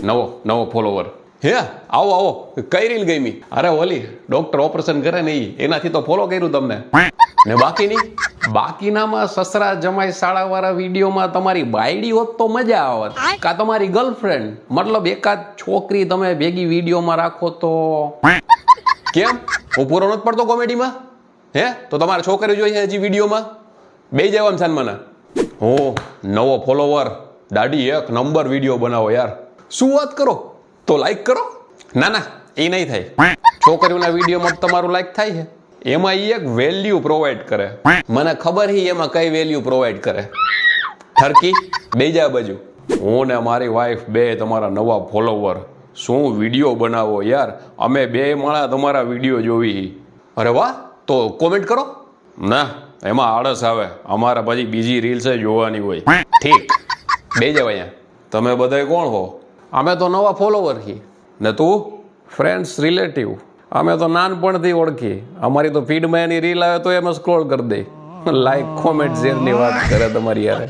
નવો ફોલોવર હે આવો આવો કઈ રીલ ગમી અરે ઓલી ડોક્ટર ઓપરેશન કરે ને એનાથી તો ફોલો કર્યું તમને ને બાકીનામાં સસરા જમાઈ શાળાવાળા વિડીયોમાં તમારી બાયડી હોત તો મજા આવત કા તમારી ગર્લફ્રેન્ડ મતલબ એકાદ છોકરી તમે ભેગી વિડીયોમાં રાખો તો કેમ હું પૂરો નથી પડતો કોમેડીમાં હે તો તમારે છોકરી જોઈએ હજી વિડીયોમાં બે જવા છે મને હું નવો ફોલોવર દાઢી એક નંબર વિડીયો બનાવો યાર શું વાત કરો તો લાઈક કરો ના એ નહીં થાય છોકરીઓના વિડીયોમાં તમારું લાઈક થાય છે એમાં એ એક વેલ્યુ પ્રોવાઈડ કરે મને ખબર છે એમાં કઈ વેલ્યુ પ્રોવાઈડ કરે ઠરકી બેજા બાજુ હું ને મારી વાઈફ બે તમારા નવા ફોલોવર શું વિડીયો બનાવો યાર અમે બે માળા તમારા વિડીયો જોવી અરે વાહ તો કોમેન્ટ કરો ના એમાં આળસ આવે અમારે પછી બીજી રીલ્સ જોવાની હોય ઠીક બે જાવ અહીંયા તમે બધા કોણ હો અમે તો નવા ફોલોવર છીએ ને તું ફ્રેન્ડ્સ રિલેટિવ અમે તો નાનપણથી ઓળખી અમારી તો ફીડમાં એની રીલ આવે તો એમાં સ્ક્રોલ કરી દે લાઈક કોમેન્ટ શેરની વાત કરે તમારી યારે